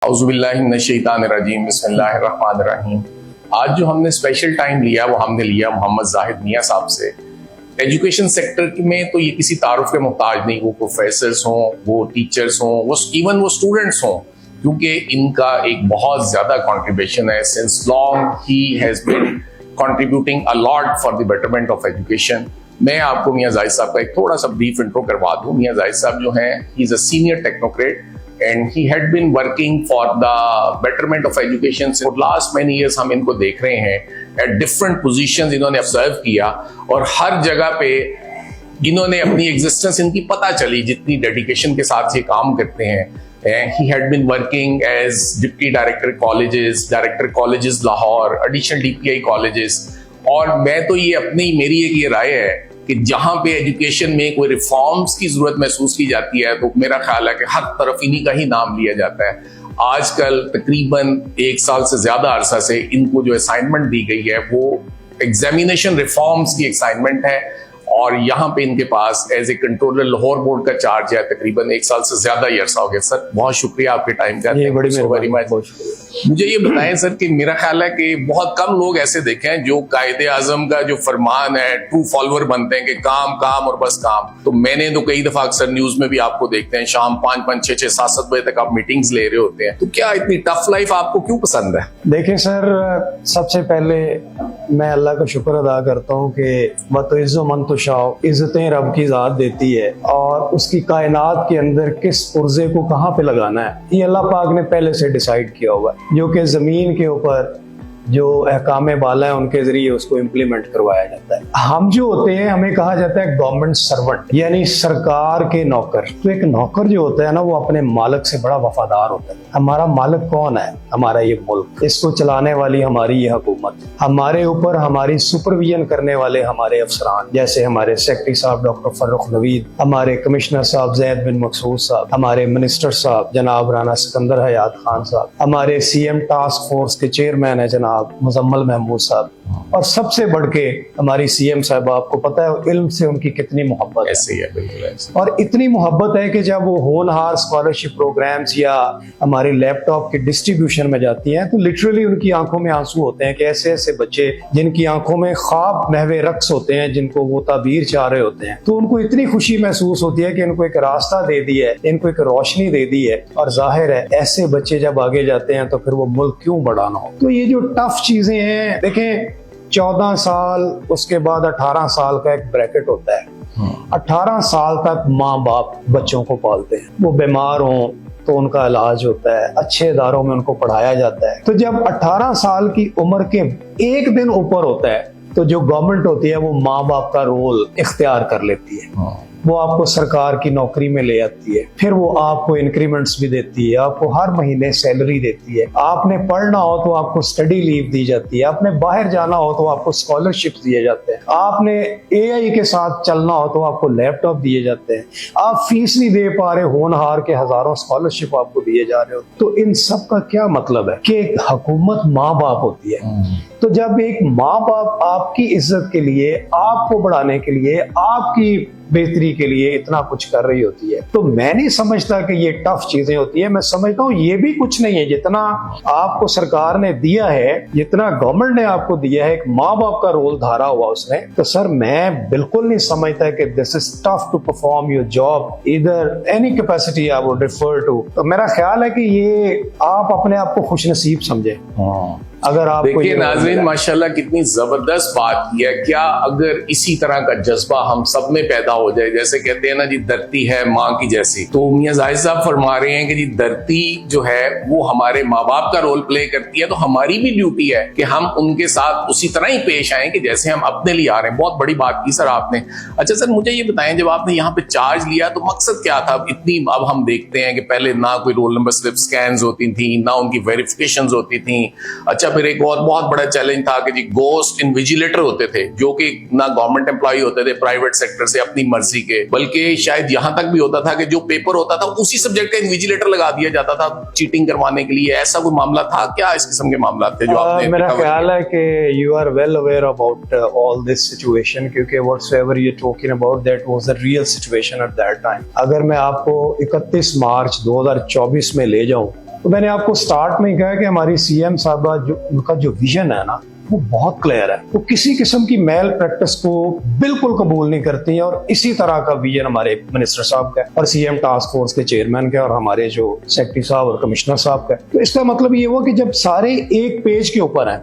औज़ुबिल्लाहिमिनश्शैतानिर्रजीम बिस्मिल्लाहिर्रहमानिर्रहीम। आज जो हमने स्पेशल टाइम लिया वो हमने लिया मोहम्मद जाहिद मियाँ साहब से। एजुकेशन सेक्टर में तो ये किसी तारुफ के मोहताज नहीं, वो प्रोफेसर्स हों, वो टीचर्स हों, वो इवन वो स्टूडेंट्स हों, क्योंकि इनका एक बहुत ज़्यादा कॉन्ट्रीब्यूशन है। Since long he has been contributing a lot for the betterment of education. मैं आपको मियाँ जाहिद साहब का एक थोड़ा सा ब्रीफ इंट्रो करवा दूँ। मियाँ जाहिद साहब जो हैं, he is a senior technocrat and he had been working for the betterment of education for last many years। हम इनको देख रहे हैं at different positions इन्होंने observe किया और हर जगह पे इन्होंने अपनी existence इनकी पता चली जितनी dedication के साथ ये काम करते हैं। He had been working as Deputy Director Colleges Lahore, Additional DPI Colleges। और मैं तो ये मेरी एक ये राय है कि जहां पे एजुकेशन में कोई रिफॉर्म्स की जरूरत महसूस की जाती है तो मेरा ख्याल है कि हर तरफ इन्हीं का ही नाम लिया जाता है। आजकल तकरीबन 1 साल से ज्यादा अरसा से इनको जो असाइनमेंट दी गई है वो एग्जामिनेशन रिफॉर्म्स की असाइनमेंट है और यहाँ पे इनके पास as a controller Lahore board का चार्ज है। तकरीबन 1 साल से ज्यादा ही अरसा हो गया। सर बहुत शुक्रिया आपके टाइम का। Very much. मुझे ये बताएं सर कि मेरा ख्याल है कि बहुत कम लोग ऐसे देखे हैं जो कायदे आजम का जो फरमान है ट्रू फॉलोअर बनते हैं कि काम काम और बस काम। तो मैंने तो कई दफा अक्सर न्यूज में भी आपको देखते हैं शाम 5-5, 6-6, 7-7 बजे तक आप मीटिंग्स ले रहे होते हैं। तो क्या इतनी टफ लाइफ आपको क्यों पसंद है? देखिए सर, सबसे पहले मैं अल्लाह का शुक्र अदा करता हूँ कि बतइज़्ज़ो मन तुशाओ, इज्जतें रब की ज़ात देती है और उसकी कायनात के अंदर किस पुर्जे को कहाँ पे लगाना है ये अल्लाह पाक ने पहले से डिसाइड किया हुआ है, जो कि जमीन के ऊपर जो अहकामे बाला है उनके जरिए उसको इम्प्लीमेंट करवाया जाता है। हम जो होते हैं हमें कहा जाता है गवर्नमेंट सर्वेंट, यानी सरकार के नौकर। तो एक नौकर जो होता है ना वो अपने मालिक से बड़ा वफादार होता है। हमारा मालिक कौन है? हमारा ये मुल्क, इसको चलाने वाली हमारी ये हुकूमत, हमारे ऊपर हमारी सुपरविजन करने वाले हमारे अफसरान, जैसे हमारे सेक्रेटरी साहब डॉक्टर फर्रुख नवीद, हमारे कमिश्नर साहब जैद बिन मकसूद साहब, हमारे मिनिस्टर साहब जनाब राना सिकंदर हयात खान साहब, हमारे CM टास्क फोर्स के चेयरमैन है जनाब मुजम्मल महमूद साहब, और सबसे बढ़ के हमारी CM साहब, आपको पता है इल्म से उनकी कितनी मोहब्बत है। बिल्कुल। और इतनी मोहब्बत है कि जब वो होनहार स्कॉलरशिप प्रोग्राम्स या हमारे लैपटॉप के डिस्ट्रीब्यूशन में जाती हैं तो लिटरली उनकी आंखों में आंसू होते हैं कि ऐसे ऐसे बच्चे जिनकी आंखों में ख्वाब महवे रक्स होते हैं, जिनको वो ताबीर चाह रहे होते हैं, तो उनको इतनी खुशी महसूस होती है कि इनको एक रास्ता दे दी है, इनको एक रोशनी दे दी है। और जाहिर है ऐसे बच्चे जब आगे जाते हैं तो फिर वो मुल्क क्यों बढ़ाना हो। तो ये जो टफ चीजें हैं, देखें 14 साल उसके बाद 18 साल का एक ब्रैकेट होता है। 18 साल तक माँ बाप बच्चों को पालते हैं, वो बीमार हों तो उनका इलाज होता है, अच्छे इदारों में उनको पढ़ाया जाता है। तो जब 18 साल की उम्र के एक दिन ऊपर होता है तो जो गवर्नमेंट होती है वो माँ बाप का रोल इख्तियार कर लेती है। वो आपको सरकार की नौकरी में ले आती है, फिर वो आपको इंक्रीमेंट्स भी देती है, आपको हर महीने सैलरी देती है, आपने पढ़ना हो तो आपको स्टडी लीव दी जाती है, आपने बाहर जाना हो तो आपको स्कॉलरशिप दिए जाते हैं, आपने AI के साथ चलना हो तो आपको लैपटॉप दिए जाते हैं, आप फीस नहीं दे पा रहे होनहार के हजारों स्कॉलरशिप आपको दिए जा रहे हो। तो इन सब का क्या मतलब है कि हुकूमत माँ बाप होती है। तो जब एक माँ बाप आपकी इज्जत के लिए, आपको बढ़ाने के लिए, आपकी बेहतरी के लिए इतना कुछ कर रही होती है, तो मैं नहीं समझता कि ये टफ चीजें होती है। मैं समझता हूँ ये भी कुछ नहीं है। जितना आपको सरकार ने दिया है, जितना गवर्नमेंट ने आपको दिया है, एक माँ बाप का रोल धारा हुआ उसने, तो सर मैं बिल्कुल नहीं समझता कि this is tough to perform your job इधर any capacity I would refer to. तो मेरा ख्याल है कि ये आप अपने आप को खुशनसीब समझे। अगर आप देखिए नाज़रीन, माशाल्लाह कितनी जबरदस्त बात की है। क्या अगर इसी तरह का जज्बा हम सब में पैदा हो जाए, जैसे कहते हैं ना जी धरती है माँ की जैसी, तो मियां जाहिद साहब फरमा रहे हैं कि जी धरती जो है वो हमारे माँ बाप का रोल प्ले करती है, तो हमारी भी ड्यूटी है कि हम उनके साथ उसी तरह ही पेश आए कि जैसे हम अपने लिए आ रहे हैं। बहुत बड़ी बात की सर आपने। अच्छा सर मुझे ये बताएं, जब आपने यहाँ पे चार्ज लिया तो मकसद क्या था? इतनी अब हम देखते हैं कि पहले ना कोई रोल नंबर स्लिप स्कैन होती थी, ना उनकी वेरिफिकेशन होती थी। अच्छा फिर एक और बहुत बड़ा चैलेंज था कि जी गोस्ट इन्विजिलेटर होते थे जो कि ना गवर्नमेंट एम्प्लॉय होते थे प्राइवेट सेक्टर से अपनी मर्जी के, बल्कि शायद यहां तक भी होता था कि जो पेपर होता था उसी सब्जेक्ट का इन्विजिलेटर लगा दिया जाता था चीटिंग करवाने के लिए। ऐसा कोई मामला था क्या? इस किस्म के मामला थे जो आपने? मेरा ख्याल है कि you are well aware about all this situation, क्योंकि whatsoever you talking about that was the real situation at that time. अगर मैं आपको 31 मार्च 2024 में ले जाऊं तो मैंने आपको स्टार्ट में ही कहा कि हमारी सीएम साहबा जो उनका जो विजन है ना वो बहुत क्लियर है। वो किसी किस्म की मेल प्रैक्टिस को बिल्कुल कबूल नहीं करती है और इसी तरह का विजन हमारे मिनिस्टर साहब का और सीएम टास्क फोर्स के चेयरमैन का और हमारे जो सेक्रेटरी साहब और कमिश्नर साहब का। तो इसका मतलब ये हुआ कि जब सारे एक पेज के ऊपर हैं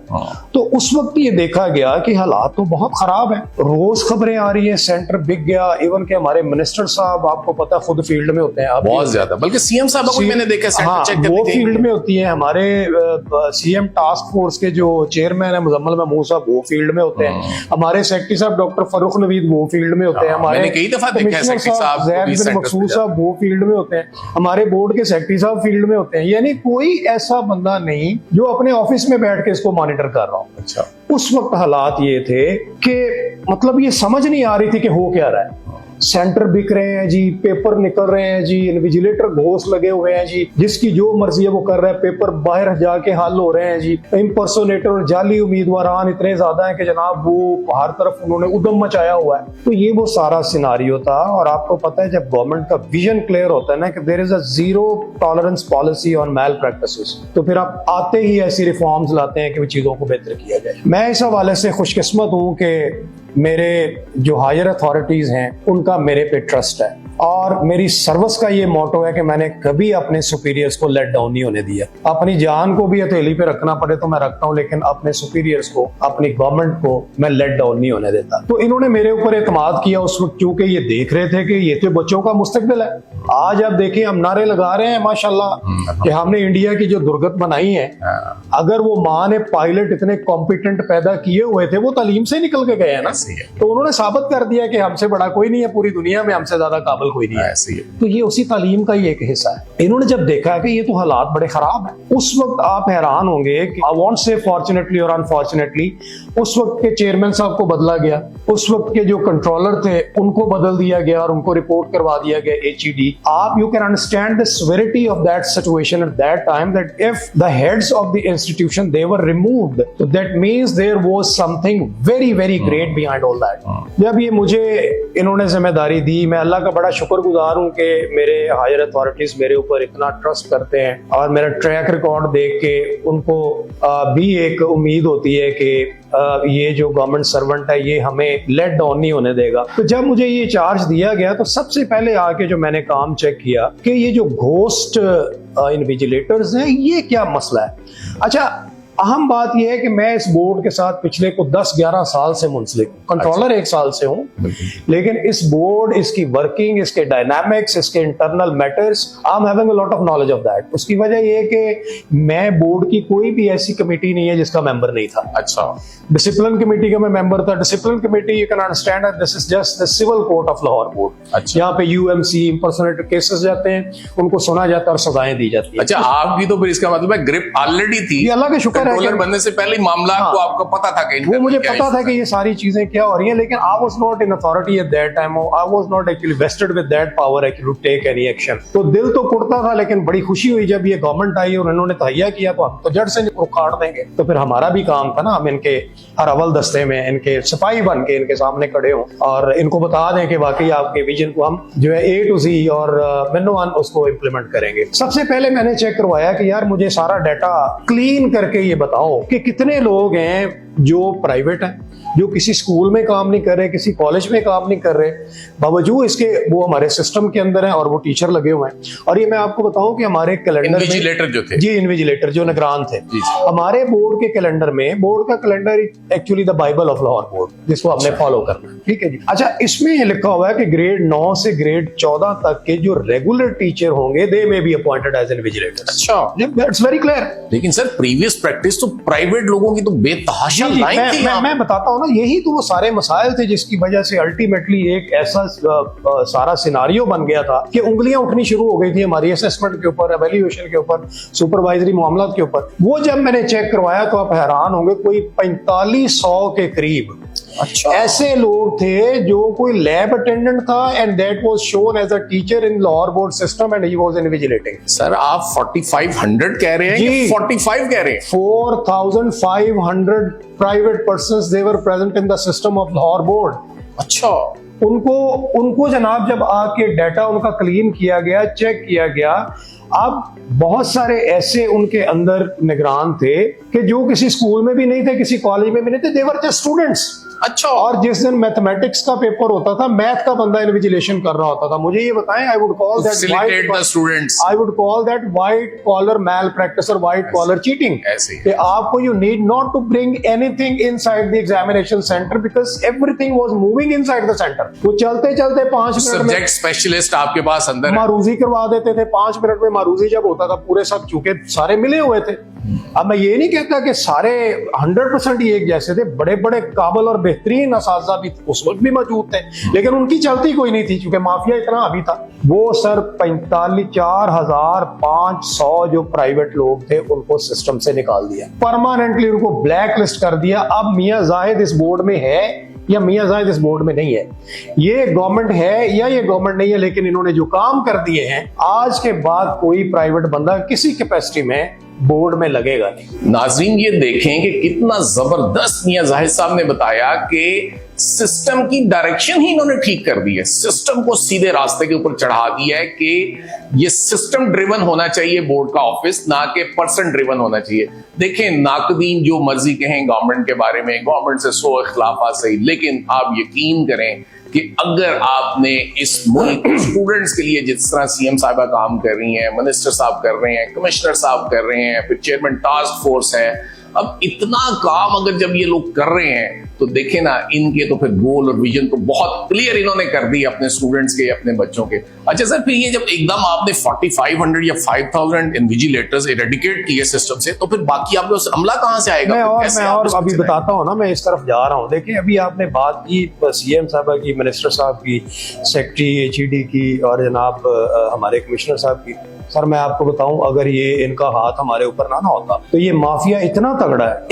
तो उस वक्त ये देखा गया कि हालात तो बहुत खराब है। रोज खबरें आ रही है, सेंटर बिक गया, इवन के हमारे मिनिस्टर साहब आपको पता है खुद फील्ड में होते हैं, बहुत ज्यादा, बल्कि सीएम साहब को मैंने देखा सेंटर चेक करने वो फील्ड में होती है। हमारे सीएम टास्क फोर्स के जो चेयरमैन है मुजम्मल महमूद साहब वो फील्ड में होते हैं, हमारे सेक्रेटरी साहब डॉक्टर फरूख नवीद वो फील्ड में होते हैं, हमारे कई दफा देखा सेक्रेटरी साहब ज़ैद बिन मकसूद साहब वो फील्ड में होते हैं, हमारे बोर्ड के सेक्रेटरी साहब फील्ड में होते हैं। यानी कोई ऐसा बंदा नहीं जो अपने ऑफिस में बैठ के इसको मॉनिटर कर रहा हो। अच्छा, उस वक्त हालात ये थे कि मतलब ये समझ नहीं आ रही थी कि हो क्या रहा है। सेंटर बिक रहे हैं जी, पेपर निकल रहे हैं जी, इन्विजिलेटर घोष लगे हुए हैं जी, जिसकी जो मर्जी है वो कर रहा है, पेपर बाहर जाके हल हो रहे हैं जी, इम्पर्सोनेटर और जाली उम्मीदवार इतने ज्यादा हैं कि जनाब वो हर तरफ उन्होंने उद्यम मचाया हुआ है। तो ये वो सारा सिनारियो था। और आपको पता है जब गवर्नमेंट का विजन क्लियर होता है ना कि there is a zero tolerance policy on malpractices, तो फिर आप आते ही ऐसी रिफॉर्म्स लाते हैं कि वो चीजों को बेहतर किया जाए। मैं इस हवाले से खुशकिस्मत हूं कि मेरे जो हायर अथॉरिटीज हैं उनका मेरे पे ट्रस्ट है और मेरी सर्विस का ये मोटो है कि मैंने कभी अपने सुपीरियर्स को लेट डाउन नहीं होने दिया। अपनी जान को भी हथेली पे रखना पड़े तो मैं रखता हूं, लेकिन अपने सुपीरियर्स को, अपनी गवर्नमेंट को मैं लेट डाउन नहीं होने देता। तो इन्होंने मेरे ऊपर एतमाद किया उस वक्त, क्योंकि ये देख रहे थे कि ये तो बच्चों का मुस्तकबिल है। आज आप देखिए हम नारे लगा रहे हैं माशाल्लाह कि हमने इंडिया की जो दुर्गत बनाई है, अगर वो माँ ने पायलट इतने कॉम्पिटेंट पैदा किए हुए थे वो तालीम से निकल के गए हैं ना, तो उन्होंने साबित कर दिया कि हमसे बड़ा कोई नहीं है पूरी दुनिया में, हमसे ज्यादा काबिल कोई नहीं है। ऐसे ही तो ये उसी तालीम का ही एक हिस्सा है। इन्होंने जब देखा कि ये तो हालात बड़े खराब हैं, उस वक्त आप हैरान होंगे कि आई वॉन्ट से फॉर्चुनेटली और अनफॉर्चुनेटली उस वक्त के चेयरमैन साहब को बदला गया, उस वक्त के जो कंट्रोलर थे उनको बदल दिया गया और उनको रिपोर्ट करवा दिया गया HED। आप you can understand the severity of that situation at that time, that if the heads of the institution they were removed, तो that means there was something very very great behind all that. जब ये मुझे इन्होंने जिम्मेदारी दी, मैं अल्लाह का बड़ा शुक्रगुजार हूं कि मेरे हायर अथॉरिटीज मेरे ऊपर इतना ट्रस्ट करते हैं और मेरा ट्रैक रिकॉर्ड देख के उनको भी एक उम्मीद होती है कि ये जो गवर्नमेंट सर्वेंट है ये हमें लेट डाउन नहीं होने देगा। तो जब मुझे ये चार्ज दिया गया तो सबसे पहले आके जो मैंने काम चेक किया कि ये जो घोस्ट इन्विजिलेटर्स हैं ये क्या मसला है। अच्छा, अहम बात यह है कि मैं इस बोर्ड के साथ पिछले को 10-11 साल से मुंसलिक हूँ, कंट्रोलर 1 साल से हूँ, लेकिन इस बोर्ड, इसकी वर्किंग, इसके डायनामिक्स, इसके internal matters, I am having a lot of knowledge of that. उसकी वजह यह है कि मैं बोर्ड की कोई भी ऐसी कमेटी नहीं है जिसका मेंबर नहीं था। अच्छा, डिसिप्लिन कमेटी का मैं मेंबर था। Discipline committee you can understand this is just the civil court of Lahore board. अच्छा, यहाँ पे UMC इंपर्सोनेटर केसेस जाते हैं, उनको सुना जाता है और सजाएं दी जाती है। अच्छा, आपकी तो फिर इसका मतलब है ग्रिप ऑलरेडी थी, ये अल्लाह का शुक्र है कंट्रोलर बनने से पहले ही मामला को आपको पता था कि वो मुझे पता था कि ये सारी चीजें क्या हो रही हैं, लेकिन I was not in authority at that time, I was not actually vested with that power actually to take any action. तो दिल तो कुड़ता था, लेकिन बड़ी खुशी हुई जब ये गवर्नमेंट आई और इन्होंने तहैया किया तो हम तो जड़ से उखाड़ देंगे। तो फिर हमारा भी काम था ना, हम इनके हर अव्वल दस्ते में इनके सिपाही बन के इनके सामने खड़े हों और इनको बता दें कि वाकई आपके विजन को हम जो है A to Z और मिनो वन उसको इम्प्लीमेंट करेंगे। सबसे पहले मैंने चेक करवाया कि यार मुझे सारा डाटा क्लीन करके ये बताओ कि कितने लोग हैं जो प्राइवेट हैं, जो किसी स्कूल में काम नहीं कर रहे, किसी कॉलेज में काम नहीं कर रहे, बावजूद इसके वो हमारे सिस्टम के अंदर हैं और वो टीचर लगे हुए हैं। और ये मैं आपको बताऊं कि हमारे कैलेंडर में इन्विजिलेटर जो थे, जी इन्विजिलेटर जो निगरान थे, हमारे बोर्ड के कैलेंडर में, बोर्ड का calendar actually the Bible of Lahore board, जिसको हमने फॉलो करना है, ठीक है जी। अच्छा, इसमें ये लिखा हुआ है कि ग्रेड 9 से ग्रेड 14 तक के जो रेगुलर टीचर होंगे they may be appointed as invigilator. अच्छा, दैट्स वेरी क्लियर। लेकिन सर प्रीवियस प्रैक्टिस तो प्राइवेट लोगों की तो बेतहाशा लाइन थी। मैं बताता हूँ ना, यही तो वो सारे मसाइल थे जिसकी वजह से अल्टीमेटली एक ऐसा सारा सिनारियो बन गया था कि उंगलियां उठनी शुरू हो गई थी हमारी असेसमेंट के ऊपर, एवेल्युएशन के ऊपर, सुपरवाइजरी मामलात के ऊपर। वो जब मैंने चेक करवाया तो आप हैरान होंगे, कोई 4500 के करीब अच्छा ऐसे लोग थे जो कोई लैब अटेंडेंट था and that was shown as a teacher in Lahore board system and he was invigilating. Sir आप 4500 कह रहे हैं कि 45 कह रहे हैं? 4500 private persons they were present in the system of Lahore board. अच्छा, उनको जनाब जब आके डाटा उनका क्लीन किया गया, चेक किया गया, अब बहुत सारे ऐसे उनके अंदर निगरान थे कि जो किसी स्कूल में भी नहीं थे, किसी कॉलेज में भी नहीं थे, दे वर जस्ट स्टूडेंट्स। अच्छा। और जिस दिन मैथमेटिक्स का पेपर होता था, मैथ का बंदा इन्विजिलेशन कर रहा होता था। मुझे ये बताएं, I would call that white collar malpractice और व्हाइट कॉलर चीटिंग। कि आपको you need not to bring anything inside the examination centre because everything was moving inside the centre. वो चलते चलते 5 मिनट में सब्जेक्ट स्पेशलिस्ट आपके पास अंदर मारूजी करवा देते थे। 5 मिनट में मारूजी जब होता था, पूरे सब चूंकि सारे मिले हुए थे। अब मैं ये नहीं कहता कि सारे 100% ही एक जैसे थे, बड़े बड़े काबिल और बेहतरीन असातिज़ा भी उस वक्त भी मौजूद थे, लेकिन उनकी चलती कोई नहीं थी क्योंकि माफिया इतना अभी था। वो सर 4,500 जो प्राइवेट लोग थे उनको सिस्टम से निकाल दिया, परमानेंटली उनको ब्लैक लिस्ट कर दिया। अब मियां जाहिद इस बोर्ड में है या मियां जाहिद इस बोर्ड में नहीं है, ये गवर्नमेंट है या ये गवर्नमेंट नहीं है, लेकिन इन्होंने जो काम कर दिए हैं, आज के बाद कोई प्राइवेट बंदा किसी कैपेसिटी में बोर्ड में लगेगा नहीं। नाज़रीन ये देखें कि कितना जबरदस्त मियां जाहिद साहब ने बताया कि सिस्टम की डायरेक्शन ही इन्होंने ठीक कर दी है, सिस्टम को सीधे रास्ते के ऊपर चढ़ा दिया है कि ये सिस्टम ड्रिवन होना चाहिए बोर्ड का ऑफिस, ना कि पर्सन ड्रिवन होना चाहिए। देखें, नाकदीन जो मर्जी कहें गवर्नमेंट के बारे में, गवर्नमेंट से 100 इख्लाफा सही, लेकिन आप यकीन करें कि अगर आपने इस मुल्क स्टूडेंट्स के लिए जिस तरह सीएम साहिबा काम कर रही हैं, मिनिस्टर साहब कर रहे हैं, कमिश्नर साहब कर रहे हैं, फिर चेयरमैन टास्क फोर्स है, अब इतना काम अगर जब ये लोग कर रहे हैं तो देखें ना, इनके तो फिर गोल और विजन तो बहुत क्लियर इन्होंने कर दी अपने स्टूडेंट्स के, अपने बच्चों के। अच्छा सर, फिर ये जब एकदम आपने 4500 या 5000 इन्विजिलेटर्स इरेडिकेट किए सिस्टम से, तो फिर बाकी आप लोग अमला कहां से आएगा? मैं और अभी बताता हूं ना, मैं इस तरफ जा रहा हूं। देखिए, अभी आपने बात की सीएम साहब की, मिनिस्टर साहब की, सेक्रेटरी एचईडी की और जनाब हमारे कमिश्नर साहब की। सर मैं आपको बताऊं, अगर ये इनका हाथ हमारे ऊपर ना होता तो ये माफिया इतना तगड़ा है,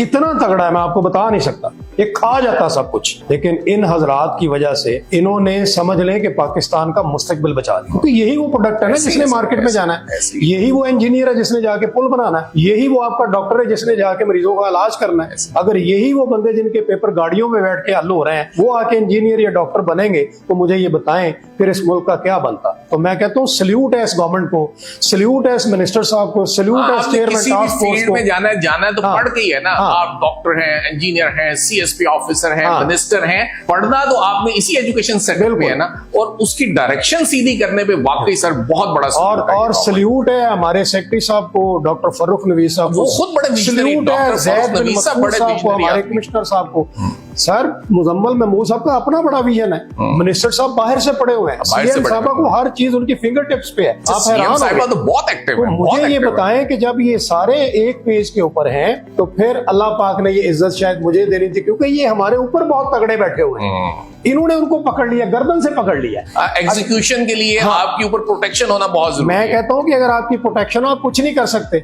मैं आपको बता नहीं सकता, ये खा जाता सब कुछ। लेकिन इन हजरात की वजह से इन्होंने समझ लें कि पाकिस्तान का मुस्तकबिल बचा दिया, क्योंकि यही वो प्रोडक्ट है ना जिसने मार्केट में जाना है, यही वो इंजीनियर है जिसने जाके पुल बनाना है, यही वो आपका डॉक्टर है जिसने जाके मरीजों का इलाज करना है। अगर यही वो बंदे जिनके पेपर गाड़ियों में बैठ के हल हो रहे हैं वो आके इंजीनियर या डॉक्टर बनेंगे, तो मुझे ये बताएं फिर इस मुल्क का क्या बनता। तो मैं कहता हूँ सल्यूट है इस गवर्नमेंट को, सल्यूट है इस मिनिस्टर साहब को, सल्यूट है चेयरमैन टास्क फोर्स को। जाना है तो पढ़ के ही है ना। आप डॉक्टर हैं, इंजीनियर हैं, सीएसपी ऑफिसर हैं, मिनिस्टर हैं, पढ़ना तो आपने इसी एजुकेशन सेक्टर में है ना, और उसकी डायरेक्शन सीधी करने पे वाकई सर बहुत बड़ा और सल्यूट है हमारे सेक्रेटरी साहब को, डॉक्टर फर्रुख नवीस साहब को, खुद बड़े सल्यूट है जैद बिन मसूद साहब को, हमारे कमिश्नर साहब को। सर मुजम्मल महमूद साहब का अपना बड़ा विजन है, मिनिस्टर साहब बाहर से पड़े हुए हैं, सीएम साहब को हर चीज उनकी फिंगर टिप्स पे है। आप हैरान तो बहुत एक्टिव है। मुझे ये बताएं कि जब ये सारे एक पेज के ऊपर हैं तो फिर अल्लाह पाक ने ये इज्जत शायद मुझे देनी थी, क्योंकि ये हमारे ऊपर बहुत तगड़े बैठे हुए हैं। इन्होंने उनको पकड़ लिया, गर्दन से पकड़ लिया। एग्जीक्यूशन के लिए आपके ऊपर प्रोटेक्शन होना बहुत जरूरी है। मैं कहता हूं कि अगर आपकी प्रोटेक्शन हो, आप कुछ नहीं कर सकते,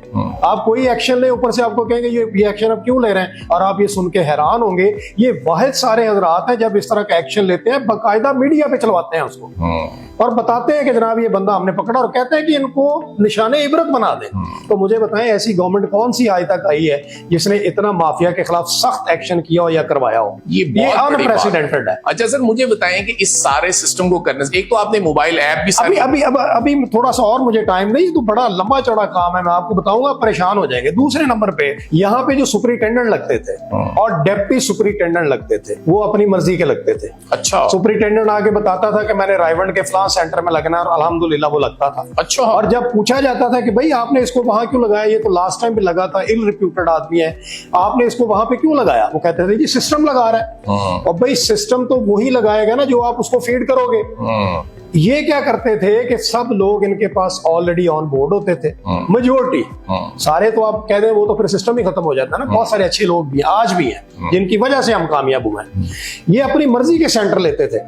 आप कोई एक्शन ले, ऊपर से आपको कहेंगे ये एक्शन आप क्यों ले रहे हैं, और आप ये सुन के हैरान होंगे। ये बहुत सारे हजरात हैं जब इस तरह का एक्शन लेते हैं, बाकायदा मीडिया पे चलवाते हैं उसको और बताते हैं कि जनाब ये बंदा हमने पकड़ा, और कहते हैं कि इनको निशाने इबरत बना दें। तो मुझे बताएं, ऐसी गवर्नमेंट कौन सी आज तक आई है जिसने इतना माफिया के खिलाफ सख्त एक्शन किया हो या करवाया हो? ये अनप्रेसिडेंटेड है। अच्छा सर, मुझे बताएं कि इस सारे सिस्टम को करने से, एक तो आपने मोबाइल ऐप भी अभी थोड़ा सा और मुझे टाइम नहीं, तो बड़ा लंबा चौड़ा काम है, मैं आपको बताऊंगा, परेशान हो जाएंगे। दूसरे नंबर पे यहाँ पे जो सुपरिटेंडेंट लगते थे और डेप्टी सुपरिटेंडेंट लगते थे, वो अपनी मर्जी के लगते थे। अच्छा। सुपरिटेंडेंट आके बताता था कि मैंने रायवंड के फलां सेंटर में लगना है, और अल्हम्दुलिल्लाह वो लगता था। अच्छा। और जब पूछा जाता था कि भाई आपने इसको वहां क्यों लगाया, ये तो लास्ट टाइम भी लगा था, इल रिप्यूटेड आदमी है, आपने इसको वहां पे क्यों लगाया? वो कहते थे जी सिस्टम लगा रहा है। और भाई सिस्टम तो वही लगाएगा ना जो आप उसको फीड करोगे। ये क्या करते थे कि सब लोग इनके पास ऑलरेडी ऑन बोर्ड होते थे, मेजोरिटी सारे, तो आप कह दें वो तो फिर सिस्टम ही खत्म हो जाता है ना। बहुत सारे अच्छे लोग भी आज भी हैं जिनकी वजह से हम कामयाब हुए हैं। ये अपनी मर्जी के सेंटर लेते थे।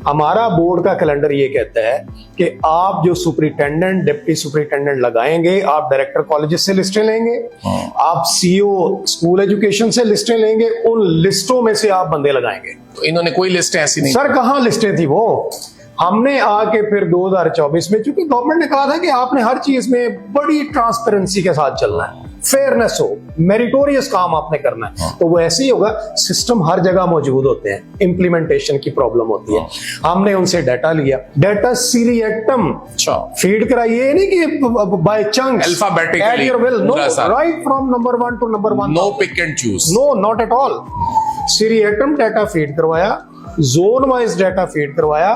हमारा बोर्ड का कैलेंडर ये कहता है कि आप जो सुपरिटेंडेंट, डिप्टी सुपरिटेंडेंट लगाएंगे, आप डायरेक्टर कॉलेजेस से लिस्टें लेंगे, आप सीईओ स्कूल एजुकेशन से लिस्टें लेंगे, उन लिस्टों में से आप बंदे लगाएंगे। तो इन्होंने कोई लिस्टें ऐसी नहीं, सर कहां लिस्टें थी वो? हमने आके फिर 2024 में, चूंकि गवर्नमेंट ने कहा था कि आपने हर चीज में बड़ी ट्रांसपेरेंसी के साथ चलना है, फेयरनेस हो, मेरिटोरियस काम आपने करना है, तो वो ऐसे ही होगा। सिस्टम हर जगह मौजूद होते हैं, इंप्लीमेंटेशन की प्रॉब्लम होती है। हमने उनसे डाटा लिया, डाटा सीरियटम फीड कराई, ये नहीं कि by chunks alphabetically, at your will, no, right from number 1 to number 1, no pick and choose, no, not at all. Seriatim data feed करवाया, जोन वाइज डाटा फीड करवाया।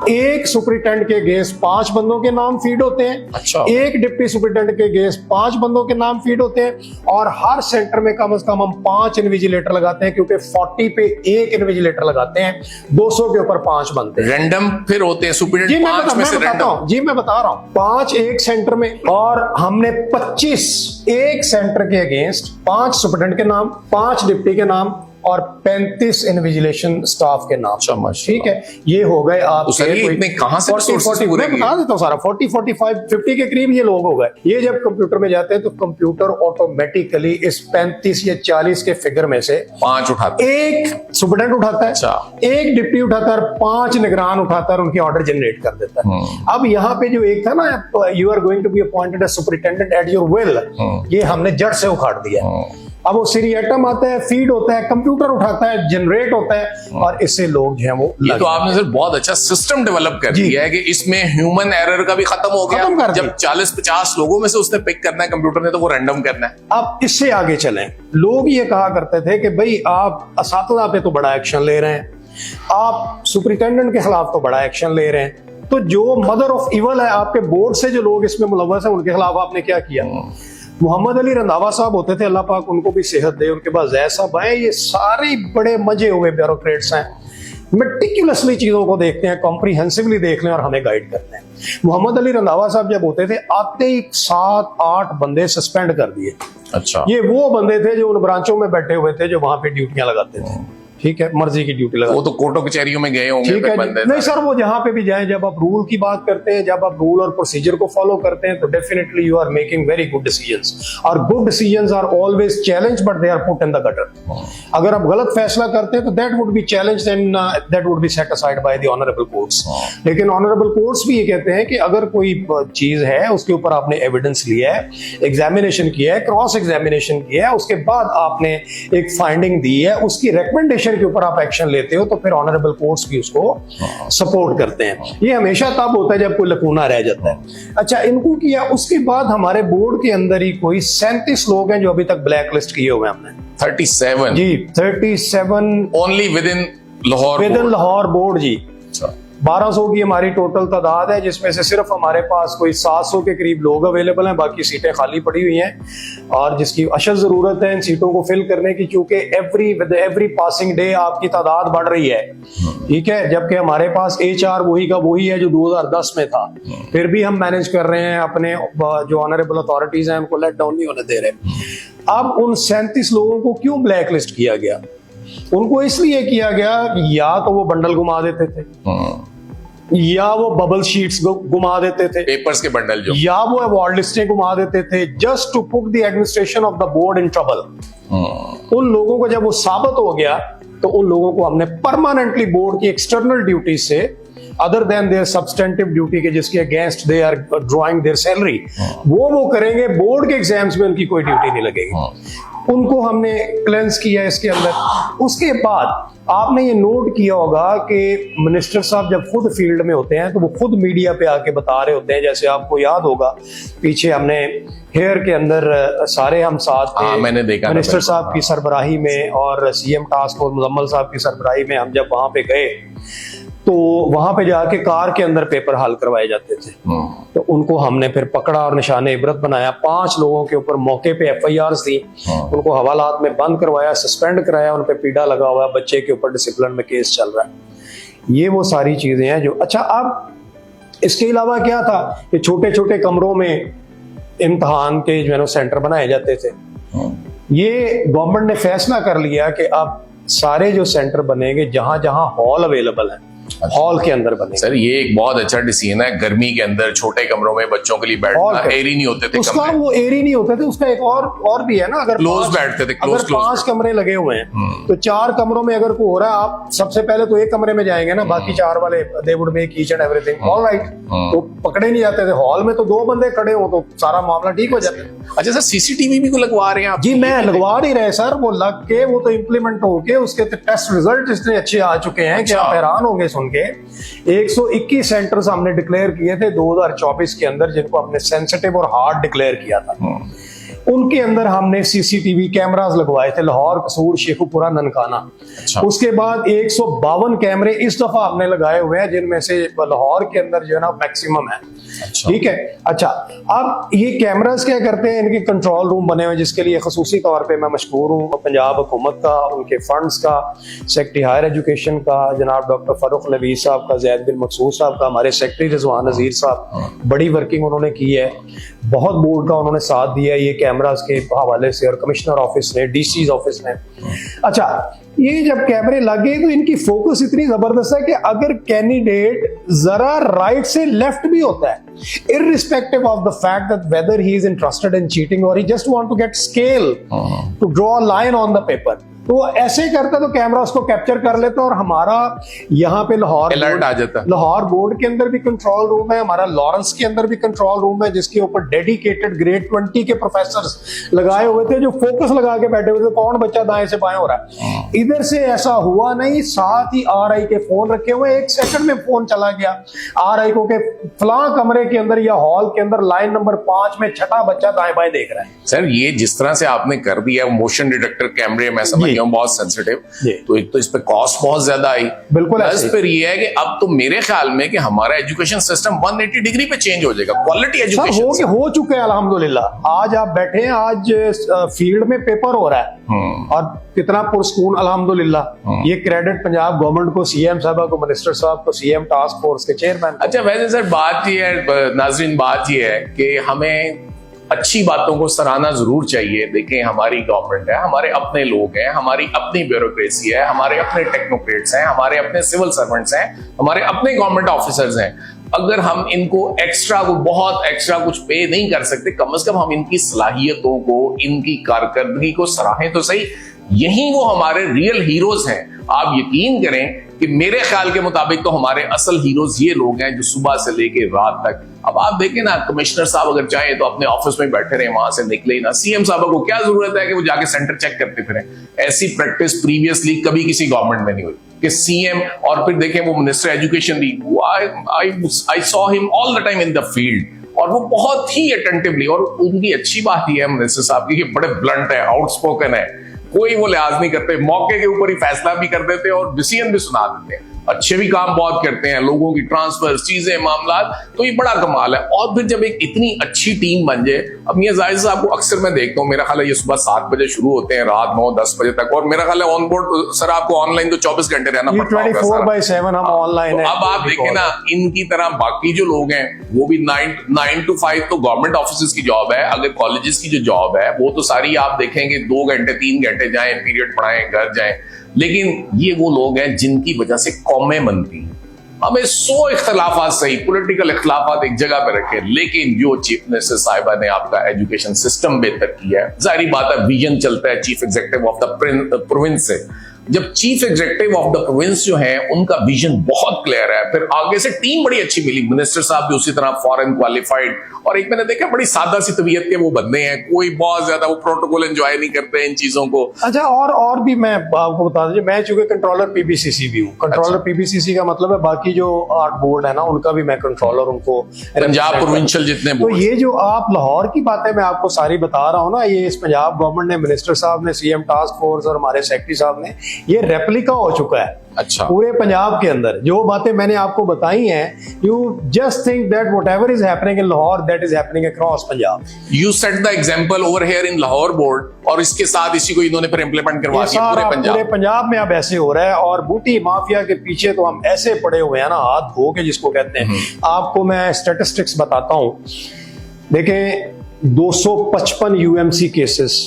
एक सुपरिटेंडेंट के against 5 बंदों के नाम फीड होते हैं, अच्छा। एक डिप्टी सुपरिटेंडेंट के अगेंस्ट 5 बंदों के नाम फीड होते हैं, और हर सेंटर में कम से कम हम 5 इन्विजिलेटर लगाते हैं, क्योंकि 40 पे एक इन्विजिलेटर लगाते हैं, 200 के ऊपर 5 बनते हैं। रैंडम फिर होते हैं सुपरिटेंडेंट 5 में से रैंडम। जी मैं बता रहा हूं, 5 एक सेंटर में, और हमने 25 एक सेंटर के अगेंस्ट 5 सुपरिटेंडेंट के नाम, 5 डिप्टी के नाम और 35 इन्विजिलेशन स्टाफ के नाम। ठीक है, ये हो गए आपके। इतने कहां से 40 मैं बता देता हूं सारा, 40, 45, 50 के करीब ये लोग हो गए। ये जब कंप्यूटर में जाते हैं तो कंप्यूटर ऑटोमेटिकली इस 35 या 40 के फिगर में से 5 उठाता है, एक सुपरिटेंडेंट उठाता है, अच्छा। एक डिप्टी उठाता है, 5 निगरान उठाता है, उनके ऑर्डर जनरेट कर देता है। अब यहाँ पे जो एक था ना, you are going to be appointed as superintendent at your will, ये हमने जड़ से उखाड़ दिया। अब वो सीरियटम आता है, फीड होता है, कंप्यूटर उठाता है, जनरेट होता है, और इससे लोग जो है वो ये तो आपने सर बहुत अच्छा सिस्टम डेवलप कर दिया है कि इसमें ह्यूमन एरर का भी खत्म हो गया। जब 40-50 लोगों में से उसने पिक करना है कंप्यूटर ने, तो वो रैंडम करना है। अब इससे आगे चलें, लोग ये कहा करते थे कि भाई आप असातिज़ा पे तो बड़ा एक्शन ले रहे हैं, आप सुपरिटेंडेंट के खिलाफ तो बड़ा एक्शन ले रहे हैं, तो जो मदर ऑफ इवल है, आपके बोर्ड से जो लोग इसमें मुलव्वस है, उनके खिलाफ आपने क्या किया? मोहम्मद अली रंधावा साहब होते थे, अल्लाह पाक उनको भी सेहत दे, उनके पास जैद साहब आए, ये सारे बड़े मजे हुए ब्यूरोक्रेट्स हैं, मेटिकुलसली चीजों को देखते हैं, कॉम्प्रिहेंसिवली देख लें और हमें गाइड करते हैं। मोहम्मद अली रंधावा साहब जब होते थे, आते ही 7-8 बंदे सस्पेंड कर दिए। अच्छा, ये वो बंदे थे जो उन ब्रांचों में बैठे हुए थे, जो वहां पे ड्यूटियां लगाते थे। ठीक है, मर्जी की ड्यूटी लगा, वो तो कोर्टों कचहरियों में गए होंगे। ठीक है, नहीं सर, वो जहां पे भी जाएं, जब आप रूल की बात करते हैं, जब आप रूल और प्रोसीजर को फॉलो करते हैं, तो definitely you are making very good decisions, और good decisions are always challenge, but they are put in the gutter. अगर आप गलत फैसला करते हैं तो that would be challenge and that would be set aside by the honourable courts. लेकिन honourable courts भी ये कहते हैं कि अगर कोई चीज है, उसके ऊपर आपने एविडेंस लिया है, एग्जामिनेशन किया है, क्रॉस एग्जामिनेशन किया है, उसके बाद आपने एक फाइंडिंग दी है, उसकी रिकमेंडेशन के ऊपर आप एक्शन लेते हो, तो फिर ऑनरेबल कोर्ट्स भी उसको सपोर्ट करते हैं। ये हमेशा तब होता है जब कोई लकूना रह जाता है। अच्छा, इनको किया, उसके बाद हमारे बोर्ड के अंदर ही कोई 37 लोग हैं जो अभी तक ब्लैक लिस्ट किए हुए हैं हमने। 37 जी, 37 only within Lahore, within Lahore board जी। 1200 की हमारी टोटल तादाद है, जिसमें से सिर्फ हमारे पास कोई 700 के करीब लोग अवेलेबल हैं, बाकी सीटें खाली पड़ी हुई हैं, और जिसकी अशद जरूरत है इन सीटों को फिल करने की, क्योंकि एवरी पासिंग डे आपकी तादाद बढ़ रही है। ठीक है, जबकि हमारे पास HR वही का वही है जो 2010 में था, फिर भी हम मैनेज कर रहे हैं, अपने जो ऑनरेबल अथॉरिटीज हैं उनको लेट डाउन नहीं होने दे रहे। अब उन 37 लोगों को क्यों ब्लैक लिस्ट किया गया? उनको इसलिए किया गया कि या तो वो बंडल घुमा देते थे, या वो बबल शीट्स घुमा देते थे, पेपर्स के बंडल जो, या वो अवार्ड लिस्टें घुमा देते थे, just to put the administration of the board in trouble. उन लोगों को जब वो साबित हो गया, तो उन लोगों को हमने परमानेंटली बोर्ड की एक्सटर्नल ड्यूटी से, other than their substantive duty के जिसके against they are drawing their salary, वो करेंगे, बोर्ड के एग्जाम्स में उनकी कोई ड्यूटी नहीं लगेगी। उनको हमने क्लेंस किया इसके अंदर। उसके बाद आपने ये नोट किया होगा कि मिनिस्टर साहब जब खुद फील्ड में होते हैं तो वो खुद मीडिया पे आके बता रहे होते हैं, जैसे आपको याद होगा पीछे हमने हेयर के अंदर सारे हम साथ थे, मैंने देखा मिनिस्टर साहब की सरबराही में और CM टास्क फोर्स मुजम्मल साहब की सरबराही में हम जब वहां पे गए, तो वहां पे जाके कार के अंदर पेपर हल करवाए जाते थे। तो उनको हमने फिर पकड़ा और निशाने इबरत बनाया। 5 लोगों के ऊपर मौके पे FIRs थी, उनको हवालात में बंद करवाया, सस्पेंड कराया, उन पे पीड़ा लगा हुआ है, बच्चे के ऊपर डिसिप्लिन में केस चल रहा है। ये वो सारी चीजें हैं जो, अच्छा अब इसके अलावा क्या था कि छोटे छोटे कमरों में इम्तहान के जो है सेंटर बनाए जाते थे। ये गवर्नमेंट ने फैसला कर लिया कि अब सारे जो सेंटर बनेंगे जहां जहां हॉल अवेलेबल है हॉल के अंदर बने। सर ये एक बहुत अच्छा डिसीजन है, गर्मी के अंदर छोटे कमरों में बच्चों के लिए बैठना, एरी नहीं होते थे उसका कमरे। वो एरी नहीं होते थे, उसका एक और भी है ना, अगर क्लोज बैठते थे, अगर 5 कमरे लगे हुए हैं तो 4 कमरों में अगर कोई हो रहा है, आप सबसे पहले तो एक कमरे में जाएंगे ना, बाकी 4 वाले they would make each and everything alright, तो पकड़े नहीं जाते थे। हॉल में तो 2 बंदे खड़े हो तो सारा मामला ठीक हो जाता है। अच्छा सर, सीसीटीवी भी को लगवा रहे हैं आप? जी मैं लगवा नहीं रहे सर, वो लग के वो तो इम्प्लीमेंट होके उसके टेस्ट रिजल्ट इतने अच्छे आ चुके हैं कि आप हैरान होंगे सुन के। 121 सेंटर्स हमने डिक्लेयर किए थे 2024 के अंदर, जिनको हमने सेंसिटिव और हार्ड डिक्लेयर किया था। उनके अंदर हमने सीसीटीवी कैमरास लगवाए थे, लाहौर, कसूर, शेखुपुरा, ननकाना। अच्छा। उसके बाद 152 कैमरे इस दफा हमने लगाए हुए हैं, जिनमें से लाहौर के अंदर जो है ना मैक्सिमम है। अच्छा। ठीक है। अच्छा, अब ये कैमरास क्या करते हैं, इनके कंट्रोल रूम बने हुए, जिसके लिए खसूसी तौर पे मैं मशकूर हूँ पंजाब हुकूमत का, उनके फंड्स का, सेक्रेटरी हायर एजुकेशन का जनाब डॉक्टर फारूक नबी साहब का, जैद बिन मकसूद साहब का, हमारे सेक्रेटरी रिजवान नज़ीर साहब, बड़ी वर्किंग उन्होंने की है, बहुत बोर्ड का उन्होंने साथ दिया ये कैमरास के हवाले से, और कमिश्नर ऑफिस ने, डीसी ऑफिस ने। अच्छा, ये जब कैमरे लगे तो इनकी फोकस इतनी जबरदस्त है कि अगर कैंडिडेट जरा राइट से लेफ्ट भी होता है, irrespective of the fact that whether he is interested in cheating or he just want to get scale to draw a line on the paper, तो ऐसे करता तो कैमरा उसको कैप्चर कर लेता। और हमारा यहाँ पे लाहौर अलर्ट आ जाता। लाहौर बोर्ड के अंदर भी कंट्रोल रूम है, हमारा लॉरेंस के अंदर भी कंट्रोल रूम है, जिसके ऊपर डेडिकेटेड ग्रेड 20 के प्रोफेसर लगाए हुए थे, जो फोकस लगा के बैठे हुए थे, कौन बच्चा दाएं से बाएं हो रहा है। इधर से ऐसा हुआ नहीं, साथ ही RI के फोन रखे हुए, 1 सेकंड में फोन चला गया RI को के फलां कमरे के अंदर या हॉल के अंदर लाइन नंबर 5 में छठा बच्चा दाएं बाएं देख रहा है। सर ये जिस तरह से आपने कर दिया, मोशन डिटेक्टर कैमरे, मैं समझ गया हूं बहुत सेंसिटिव, तो एक तो इस पे कॉस्ट बहुत ज्यादा आई, बिल्कुल। प्लस फिर ये है कि अब तो मेरे ख्याल में कि हमारा एजुकेशन सिस्टम 180 डिग्री पे चेंज हो जाएगा, क्वालिटी एजुकेशन हो चुके हैं अल्हम्दुलिल्लाह। आज आप बैठे हैं, आज फील्ड में पेपर हो रहा है और कितना पुरस्कून अल्हम्दुलिल्लाह। ये क्रेडिट पंजाब गवर्नमेंट को, सीएम साहब को, मिनिस्टर साहब को, सीएम टास्क फोर्स के चेयरमैन। अच्छा वैसे सर बात ये है नाजरीन, बात ये है कि हमें अच्छी बातों को सराहना जरूर चाहिए। देखें हमारी गवर्नमेंट है, हमारे अपने लोग हैं, हमारी अपनी ब्यूरोक्रेसी है, हमारे अपने टेक्नोक्रेट्स हैं, हमारे अपने सिविल सर्वेंट्स हैं, हमारे अपने गवर्नमेंट ऑफिसर्स हैं। अगर हम इनको एक्स्ट्रा को बहुत एक्स्ट्रा कुछ पे नहीं कर सकते, कम से कम हम इनकी सलाहियतों को, इनकी कारकर्दगी को सराहें तो सही। यही वो हमारे रियल हीरोज हैं। आप यकीन करें कि मेरे ख्याल के मुताबिक तो हमारे असल हीरोज ये लोग हैं जो सुबह से लेके रात तक, अब आप देखें ना, कमिश्नर साहब अगर चाहे तो अपने ऑफिस में बैठे रहे, वहां से निकले ही ना। सीएम साहब को क्या जरूरत है कि वो जाके सेंटर चेक करते फिरें? ऐसी प्रैक्टिस प्रीवियसली कभी किसी गवर्नमेंट में नहीं हुई कि सीएम, और फिर देखें वो मिनिस्टर एजुकेशन भी, I saw him all the time in the field, और वो बहुत ही अटेंटिवली, और उनकी अच्छी बात ही है मिनिस्टर साहब की, बड़े ब्लंट है, आउटस्पोकन है, कोई वो लिहाज नहीं करते, मौके के ऊपर ही फैसला भी कर देते और डिसीजन भी सुना देते हैं। अच्छे भी काम बहुत करते हैं, लोगों की ट्रांसफर, चीजें, मामला, तो ये बड़ा कमाल है। और फिर जब एक इतनी अच्छी टीम बन जाए, अब मियां जाहिद साहब को अक्सर मैं देखता हूँ, मेरा ख्याल है ये सुबह 7 बजे शुरू होते हैं, रात 9-10 बजे तक, और मेरा ख्याल है ऑन बोर्ड सर आपको ऑनलाइन तो 24 घंटे रहना पड़ता है, 24/7 हम ऑनलाइन है। अब आप देखें ना, इनकी तरह बाकी जो लोग हैं वो भी 9 to 5 तो गवर्नमेंट ऑफिस की जॉब है। अगर कॉलेजेस की जो जॉब है वो तो सारी आप देखेंगे 2 घंटे 3 घंटे जाएं, पीरियड पढ़ाएं, घर जाएं, लेकिन ये वो लोग हैं जिनकी वजह से कौमें बनती हैं। हमें 100 इख्तलाफात सही, पॉलिटिकल इख्तलाफात एक जगह पे रखे, लेकिन जो चीफ मिनिस्टर साहिबा ने आपका एजुकेशन सिस्टम बेहतर किया है, जाहिर बात है विजन चलता है chief executive of the province से। जब chief executive of the province जो है उनका विजन बहुत क्लियर है, फिर आगे से टीम बड़ी अच्छी मिली, मिनिस्टर साहब भी उसी तरह फॉरेन क्वालिफाइड, और एक मैंने देखा बड़ी सादा सी तबीयत के वो बंदे हैं, कोई बहुत ज्यादा वो प्रोटोकॉल एंजॉय नहीं करते इन चीजों को। अच्छा, और भी मैं आपको बता दीजिए, मैं चूंकि कंट्रोलर पीबीसीसी भी हूँ। कंट्रोलर पीबीसीसी का मतलब है बाकी जो 8 बोर्ड है ना, उनका भी मैं कंट्रोलर, उनको पंजाब प्रोविंशियल जितने बोर्ड। तो ये जो आप लाहौर की बातें मैं आपको सारी बता रहा हूँ ना, ये इस पंजाब गवर्नमेंट ने, मिनिस्टर साहब ने, सीएम टास्क फोर्स और हमारे सेक्रेटरी साहब ने, ये रेप्लिका हो चुका है। अच्छा, पूरे पंजाब के अंदर जो बातें मैंने आपको बताई हैं, you just think that whatever is happening in Lahore, that is happening across Punjab. You set the example over here in Lahore board, और इसके साथ इसी को इन्होंने फिर इंप्लीमेंट करवा दिया पूरे पंजाब में। अब ऐसे हो रहा है, और बूटी माफिया के पीछे तो हम ऐसे पड़े हुए हैं ना, हाथ धो के जिसको कहते हैं। आपको मैं स्टैटिस्टिक्स बताता हूं, देखें 255 यूएमसी केसेस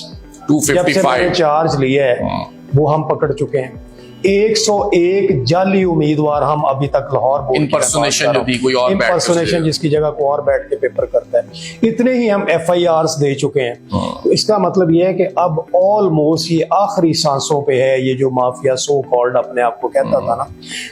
255 चार्ज लिया है वो हम पकड़ चुके हैं। 101 जाली उम्मीदवार हम अभी तक लाहौर बोर्ड की इम्पर्सोनेशन जो थी, कोई और बैठ के इम्पर्सोनेशन जिसकी जगह को और बैठ के पेपर करता है, इतने ही हम FIRs दे चुके हैं। तो इसका मतलब यह है कि अब ऑलमोस्ट ये आखिरी सांसों पे है ये जो माफिया सो कॉल्ड अपने आप को कहता था ना।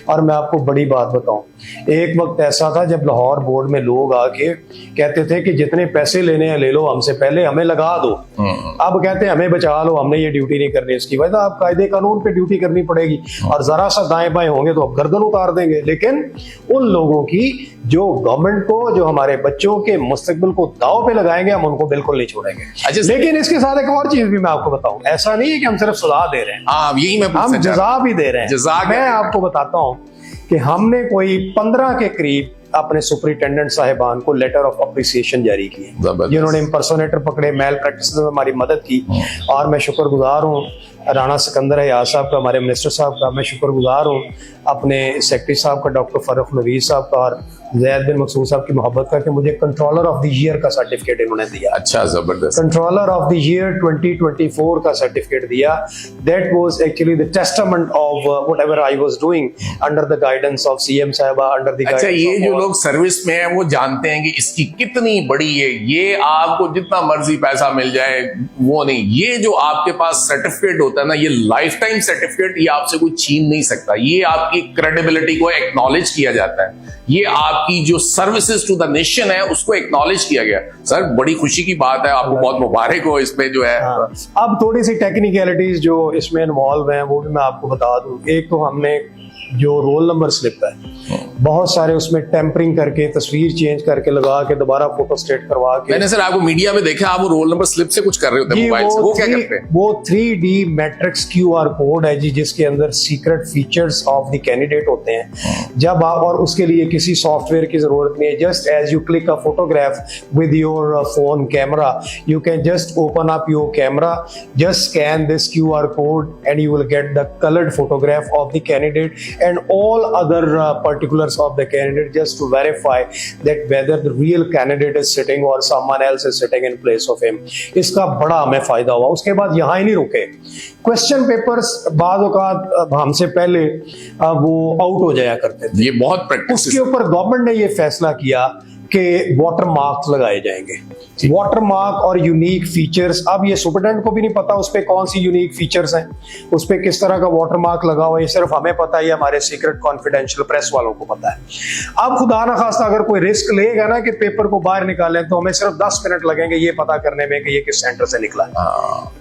और मैं आपको बड़ी बात बताऊं, एक वक्त ऐसा था जब लाहौर बोर्ड में लोग आके कहते थे कि जितने पैसे लेने हैं ले लो हमसे, पहले हमें लगा दो। अब कहते हैं हमें बचा लो, हमने ये ड्यूटी नहीं करनी। इसकी वजह आप कायदे कानून पे ड्यूटी करनी पड़ेगी, और जरा सा दाएं बाएं होंगे तो अब गर्दन उतार देंगे। लेकिन उन लोगों की जो गवर्नमेंट को, जो हमारे बच्चों के मुस्तकबिल को दाव पे लगाएंगे, हम उनको बिल्कुल नहीं छोड़ेंगे। लेकिन इसके साथ एक और चीज भी मैं आपको बताऊं, ऐसा नहीं है कि हम सिर्फ सजा दे रहे हैं, यही मैं हम जजा भी दे रहे हैं। मैं आपको बताता हूं कि हमने कोई 15 के करीब अपने सुपरिटेंडेंट साहिबान को लेटर ऑफ अप्रिसिएशन जारी किए, जिन्होंने इम्पर्सोनेटर पकड़े, मेल प्रैक्टिस में हमारी मदद की। और मैं शुक्रगुजार हूँ राणा सिकंदर हयात साहब का, हमारे मिनिस्टर साहब का। मैं शुक्रगुजार हूँ अपने सेक्रेटरी साहब का, डॉक्टर फर्रुख नवीस साहब का, और जैद बिन मकसूद साहब की मोहब्बत का कि मुझे कंट्रोलर ऑफ द ईयर का सर्टिफिकेट इन्होंने दिया। अच्छा, जबरदस्त। कंट्रोलर ऑफ द ईयर 2024 का सर्टिफिकेट दिया। That was actually the testament of whatever I was doing under the guidance of CM साहिबा, अंडर द। अच्छा, ये जो लोग सर्विस में है वो जानते हैं कि इसकी कितनी बड़ी है, ये आपको जितना मर्जी पैसा मिल जाए वो नहीं, ये जो आपके पास सर्टिफिकेट होता है ना, ये लाइफ टाइम सर्टिफिकेट, ये आपसे कोई छीन नहीं सकता। ये आपकी क्रेडिबिलिटी को एक्नॉलेज किया जाता है, ये आपकी जो सर्विसेज टू द नेशन है उसको एक्नॉलेज किया गया। सर, बड़ी खुशी की बात है, आपको बहुत मुबारक हो इसमें जो है। अब थोड़ी सी टेक्निकलिटीज जो इसमें इन्वॉल्व हैं वो भी मैं आपको बता दूं। एक तो हमने जो रोल नंबर स्लिप है, बहुत सारे उसमें टेम्परिंग करके, तस्वीर चेंज करके लगा के, दोबारा फोटो स्टेट करवा के। मैंने सर आपको मीडिया में देखा, आप वो रोल नंबर स्लिप से कुछ कर रहे होते हैं मोबाइल से, वो क्या करते हैं? वो 3D मैट्रिक्स QR कोड है जी, जिसके अंदर secret features of the candidate होते हैं। जब आप, और उसके लिए किसी सॉफ्टवेयर की जरूरत नहीं है, just as you click a photograph with your phone camera, you can just open up your camera, just scan this QR code and you will get the coloured photograph of the candidate and all other particulars of the candidate, just to verify that whether the real candidate is sitting or someone else is sitting in place of him. इसका बड़ा हमें फायदा हुआ। उसके बाद यहाँ ही नहीं रुके, क्वेश्चन पेपर्स बाद औकात हमसे पहले वो आउट हो जाया करते थे। ये बहुत प्रैक्टिस। उसके ऊपर गवर्नमेंट ने ये फैसला किया कि वाटर मार्क्स लगाए जाएंगे, वाटर मार्क और यूनिक फीचर्स। अब ये सुपरटेंडेंट को भी नहीं पता उस पे कौन सी यूनिक फीचर्स हैं, उस पे किस तरह का वाटर मार्क लगा हुआ है, ये सिर्फ हमें पता है, ये हमारे सीक्रेट कॉन्फिडेंशियल प्रेस वालों को पता है। अब खुदा ना खास्ता अगर कोई रिस्क लेगा ना कि पेपर को बाहर निकालें, तो हमें सिर्फ 10 मिनट लगेंगे ये पता करने में कि ये किस सेंटर से निकला है,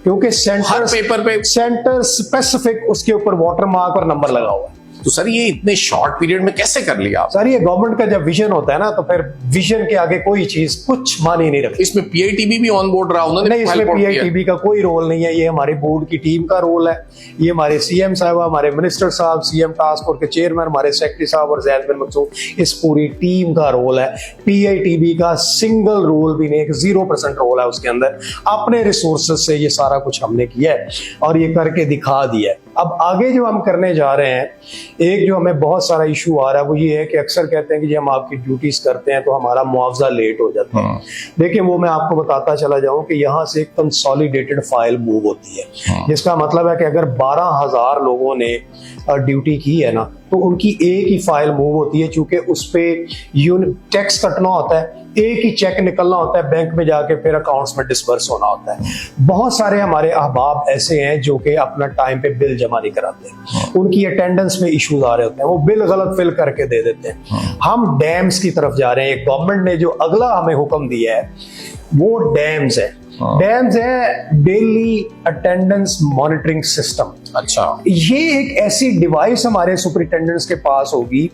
क्योंकि सेंटर पेपर पे सेंटर स्पेसिफिक उसके ऊपर वाटर मार्क और नंबर लगा हुआ है। तो सर ये इतने शॉर्ट पीरियड में कैसे कर लिया आप? सर, ये गवर्नमेंट का जब विजन होता है ना, तो फिर विजन के आगे कोई चीज कुछ मानी नहीं रखती। इसमें PITB भी ऑन बोर्ड रहा, उन्होंने नहीं, इसमें PITB का कोई रोल नहीं है, ये हमारी बोर्ड की टीम का रोल है। ये हमारे CM साहब, हमारे मिनिस्टर साहब, CM टास्क फोर्स के चेयरमैन, हमारे सेक्रेटरी साहब और जैद बिन मकसूद, इस पूरी टीम का रोल है। PITB का सिंगल रोल भी नहीं, 0% रोल है उसके अंदर। अपने रिसोर्सेज से ये सारा कुछ हमने किया है और ये करके दिखा दिया है। अब आगे जो हम करने जा रहे हैं, एक जो हमें बहुत सारा इशू आ रहा है वो ये है कि अक्सर कहते हैं कि हम आपकी ड्यूटीज करते हैं तो हमारा मुआवजा लेट हो जाता है। देखिए, वो मैं आपको बताता चला जाऊं कि यहाँ से कंसोलिडेटेड फाइल मूव होती है, जिसका मतलब है कि अगर 12,000 लोगों ने ड्यूटी की है ना, तो उनकी एक ही फाइल मूव होती है। चूंकि उस पे टैक्स कटना होता है, एक ही चेक निकलना होता है बैंक में जाके, फिर अकाउंट्स में डिस्बर्स होना होता है। बहुत सारे हमारे अहबाब ऐसे हैं जो कि अपना टाइम पे बिल जमा नहीं कराते, उनकी अटेंडेंस में इश्यूज आ रहे होते हैं, वो बिल गलत फिल करके दे देते हैं। हम डैम्स की तरफ जा रहे हैं। गवर्नमेंट ने जो अगला हमें हुक्म दिया है वो डैम्स है। डैम्स है डेली अटेंडेंस मॉनिटरिंग सिस्टम। अच्छा, ये एक ऐसी डिवाइस हमारे सुपरिटेंडेंट्स के पास होगी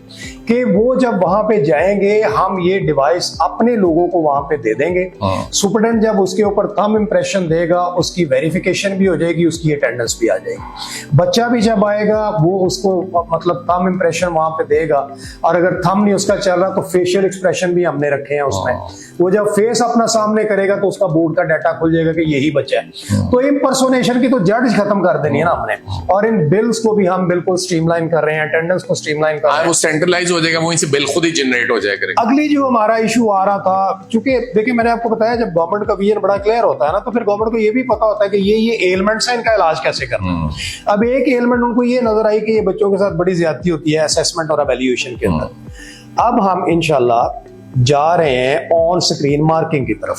कि वो जब वहां पे जाएंगे, हम ये डिवाइस अपने लोगों को वहां पे दे देंगे। सुपरिटेंडेंट जब उसके ऊपर थंब इंप्रेशन देगा, उसकी वेरिफिकेशन भी हो जाएगी, उसकी अटेंडेंस भी आ जाएगी। बच्चा भी जब आएगा वो उसको मतलब थंब इंप्रेशन वहां पे देगा, और अगर थंब नहीं उसका चल रहा तो फेशियल एक्सप्रेशन भी हमने रखे हैं उसमें। वो जब फेस अपना सामने करेगा तो उसका बोर्ड का डाटा खुल जाएगा कि यही बच्चा है। तो इम्पर्सोनेशन की तो जड़ खत्म कर देनी है ना हमने। और इन बिल्स को भी हम बिल्कुल स्ट्रीमलाइन कर रहे हैं, अटेंडेंस को स्ट्रीमलाइन कर रहे हैं। वो सेंट्रलाइज हो जाएगा, वहीं से बिल खुद ही जनरेट हो जाएगा। अगली जो हमारा इशू आ रहा था, चूंकि देखिए मैंने आपको बताया जब गवर्नमेंट का विजन बड़ा क्लियर होता है ना, तो फिर गवर्नमेंट को ये भी पता होता है कि ये एलिमेंट्स है, इनका इलाज कैसे करना है। अब एक एलिमेंट उनको ये नजर आई कि ये बच्चों के साथ बड़ी ज्यादती होती है असेसमेंट और एवेल्यूएशन के अंदर। अब हम इंशाल्लाह जा रहे हैं ऑन स्क्रीन मार्किंग की तरफ,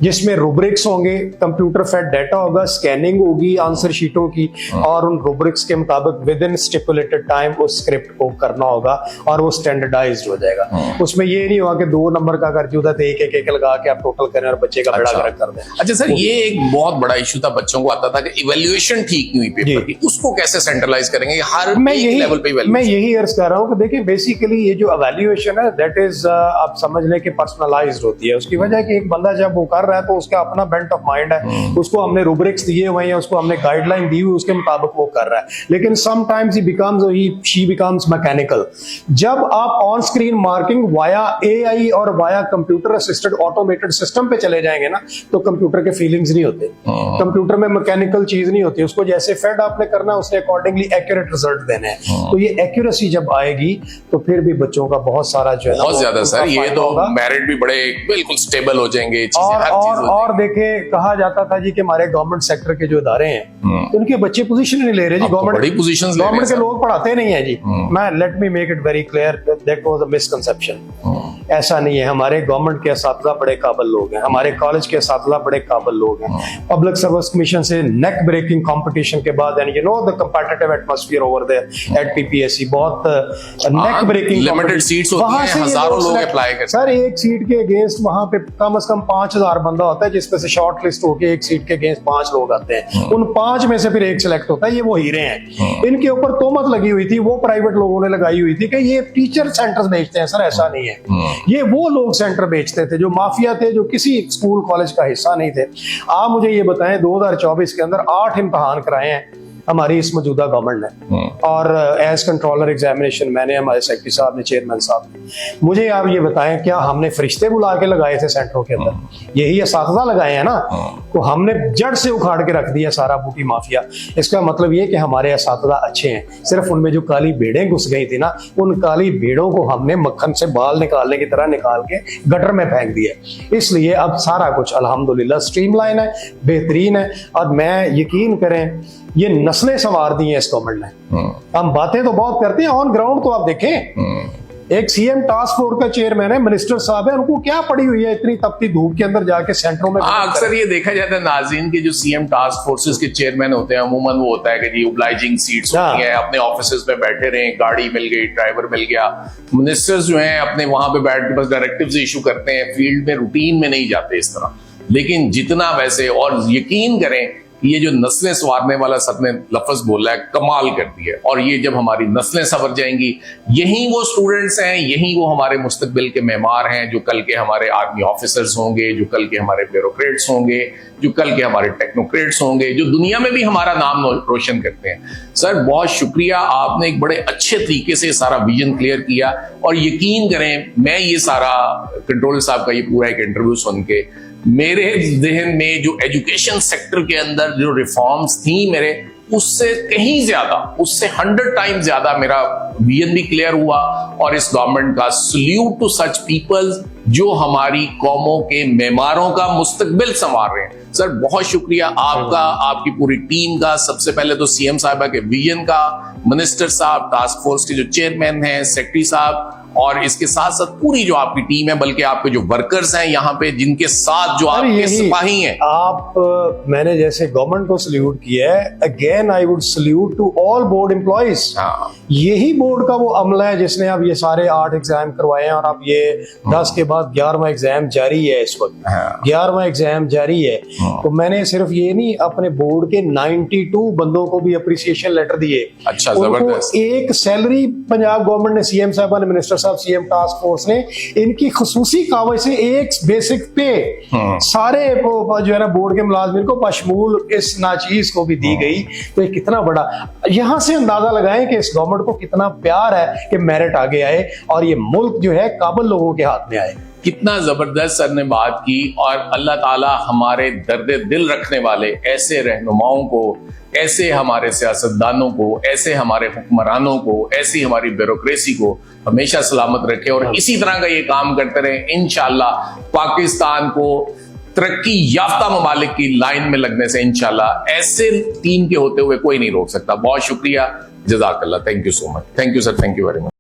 जिसमें रूब्रिक्स होंगे, कंप्यूटर फेड डाटा होगा, स्कैनिंग होगी आंसर शीटों की, और उन रूब्रिक्स के मुताबिक विद इन स्टिपुलेटेड टाइम उस स्क्रिप्ट को करना होगा और वो स्टैंडर्डाइज्ड हो जाएगा। उसमें ये नहीं होगा कि 2 नंबर का कर दिया था एक एक लगा के आप टोटल करें और बच्चे का बेड़ा गर्क कर दें। अच्छा सर, ये एक बहुत बड़ा इशू था, बच्चों को आता था कि इवैल्यूएशन ठीक नहीं हुई पेपर की, उसको कैसे सेंट्रलाइज करेंगे हर लेवल पे? मैं यही अर्ज कर रहा हूँ कि देखिए बेसिकली ये जो इवैल्यूएशन है दैट इज आप समझ लें कि पर्सनलाइज्ड होती है। उसकी वजह कि एक बंदा जब वो कर रहा है तो उसका अपना बेंट ऑफ माइंड है, उसको हमने रूब्रिक्स दिए हुए हैं, उसको हमने गाइडलाइन दी हुई, उसके मुताबिक वो कर रहा है। लेकिन समटाइम्स शी बिकम्स मैकेनिकल। जब आप on screen marking via AI और via computer assisted automated system पे चले जाएंगे ना, तो कंप्यूटर के फीलिंग्स नहीं होते, कंप्यूटर में मैकेनिकल चीज नहीं होती। उसको जैसे फेड आपने करना है उसने अकॉर्डिंगली एक्यूरेट रिजल्ट देने हैं। तो ये एक्यूरेसी जब आएगी तो फिर भी बच्चों का बहुत सारा जो है बहुत ज्यादा सर, ये तो मेरिट भी बड़े बिल्कुल स्टेबल हो जाएंगे, और देखे कहा जाता था जी कि हमारे गवर्नमेंट सेक्टर के जो इदारे हैं उनके बच्चे पोजीशन नहीं ले रहे जी, गवर्नमेंट के लोग पढ़ाते नहीं है जी। मैं let me make it very clear, that was a misconception. ऐसा नहीं है, हमारे गवर्नमेंट के असातिज़ा बड़े काबिल लोग हैं, हमारे कॉलेज के असातिज़ा बड़े काबिल लोग हैं। पब्लिक सर्विस कमीशन से नेक ब्रेकिंग कंपटीशन के बाद and you know the competitive atmosphere over there at PPSC, बहुत नेक ब्रेकिंग लिमिटेड सीट्स होती हैं, हजारों लोग अप्लाई करते हैं सर। एक सीट के अगेंस्ट वहां पे कम से कम 5000 बंदा होता है, जिसमें से शॉर्ट लिस्ट होकर एक सीट के अगेंस्ट 5 लोग आते हैं। उन 5 में से फिर एक सिलेक्ट होता है, ये वो हीरे हैं। इनके ऊपर तोहमत लगी हुई थी, वो प्राइवेट लोगों ने लगाई हुई थी कि ये टीचर सेंटर्स बेचते हैं। सर ऐसा नहीं है, ये वो लोग सेंटर बेचते थे जो माफिया थे, जो किसी स्कूल कॉलेज का हिस्सा नहीं थे। आप मुझे ये बताएं 2024 के अंदर 8 इम्तिहान कराए हैं हमारी इस मौजूदा गवर्नमेंट ने, और एज कंट्रोलर एग्जामिनेशन मैंने, हमारे सेक्रेटरी साहब ने, चेयरमैन साहब ने। मुझे आप ये बताएं क्या हमने फरिश्ते बुला के लगाए थे सेंटरों के अंदर? यही असातिज़ा लगाए हैं ना, तो हमने जड़ से उखाड़ के रख दिया सारा बूटी माफिया। इसका मतलब ये कि हमारे असातिज़ा अच्छे हैं, सिर्फ उनमें जो काली भेड़ें घुस गई थी ना, उन काली भेड़ों को हमने मक्खन से बाल निकालने की तरह निकाल के गटर में फेंक दिया। इसलिए अब सारा कुछ अल्हम्दुलिल्लाह स्ट्रीमलाइन है, बेहतरीन है। और मैं यकीन करें ये नस्लें संवार दी हैं इस गवर्नमेंट ने। हम बातें तो बहुत करते हैं, ऑन ग्राउंड तो आप देखें, एक सीएम टास्क फोर्स का चेयरमैन है, मिनिस्टर साहब है, उनको क्या पड़ी हुई है इतनी तपती धूप के अंदर जाके सेंटरों में? अक्सर ये देखा जाता है नाज़रीन के जो सीएम टास्क फोर्सेस के चेयरमैन होते हैं, अमूमन वो होता है कि जी ओब्लाइजिंग सीट्स होती हैं, अपने ऑफिस में बैठे रहे, गाड़ी मिल गई, ड्राइवर मिल गया। मिनिस्टर्स जो हैं अपने वहां पे बैठ के बस डायरेक्टिव्स इशू करते हैं, फील्ड में रूटीन में नहीं जाते इस तरह। लेकिन जितना वैसे, और यकीन करें ये जो नस्लें संवारने वाला सबने लफ्ज बोला है, कमाल करती है। और ये जब हमारी नस्लें संवर जाएंगी, यही वो स्टूडेंट्स हैं, यही वो हमारे मुस्तकबिल के मेहमान हैं, जो कल के हमारे आर्मी ऑफिसर्स होंगे, जो कल के हमारे ब्यूरोक्रेट्स होंगे, जो कल के हमारे टेक्नोक्रेट्स होंगे, जो दुनिया में भी हमारा नाम रोशन करते हैं। सर बहुत शुक्रिया, आपने एक बड़े अच्छे तरीके से सारा विजन क्लियर किया। और यकीन करें, मैं ये सारा कंट्रोलर साहब का ये पूरा एक इंटरव्यू सुन के मेरे जहन में जो एजुकेशन सेक्टर के अंदर जो रिफॉर्म्स थी मेरे, उससे कहीं ज्यादा, उससे 100 टाइम्स ज्यादा मेरा विजन भी क्लियर हुआ। और इस गवर्नमेंट का सल्यूट टू सच पीपल्स जो हमारी कौमों के मेमारों का मुस्तकबिल संवार रहे हैं। सर बहुत शुक्रिया आपका, आपकी पूरी टीम का, सबसे पहले तो सीएम साहिबा के विजन का, मिनिस्टर साहब, टास्क फोर्स के जो चेयरमैन हैं, सेक्रेटरी साहब, और इसके साथ साथ पूरी जो आपकी टीम है, बल्कि आपके जो वर्कर्स हैं यहाँ पे, जिनके साथ जो आपके सिपाही हैं। आप मैंने जैसे गवर्नमेंट को सल्यूट किया है, again I would salute to all board employees. यही बोर्ड का वो अमला है जिसने अब ये सारे 8 एग्जाम करवाए हैं, और अब ये 10 के बाद 11वां एग्जाम जारी है। इस वक्त 11वां एग्जाम जारी है। तो मैंने सिर्फ ये नहीं, अपने बोर्ड के 92 बंदों को भी अप्रिसिएशन लेटर दिए। अच्छा, जबरदस्त। एक सैलरी पंजाब गवर्नमेंट ने, सीएम साहब ने, मिनिस्टर साहब, सीएम टास्क फोर्स ने इनकी खुसूसी कावज से एक बेसिक पे सारे जो है ना बोर्ड के मुलाजमिन को बशमूल इस नाचीज को भी दी गई। तो ये कितना बड़ा, यहां से अंदाजा लगाएं कि इस गवर्नमेंट को कितना प्यार है कि मेरिट आगे आए और ये मुल्क जो है काबिल लोगों के हाथ में आए। कितना जबरदस्त सर ने बात की, और अल्लाह ताला हमारे दर्द दिल रखने वाले ऐसे रहनुमाओं को, ऐसे हमारे सियासतदानों को, ऐसे हमारे हुक्मरानों को, ऐसी हमारी ब्यूरोक्रेसी को हमेशा सलामत रखे और इसी तरह का ये काम करते रहे। इंशाल्लाह पाकिस्तान को तरक्की याफ्ता ममालिक की लाइन में लगने से इंशाल्लाह ऐसे टीम के होते हुए कोई नहीं रोक सकता। बहुत शुक्रिया, जज़ाकल्लाह, thank you so much. Thank you sir, thank you very much.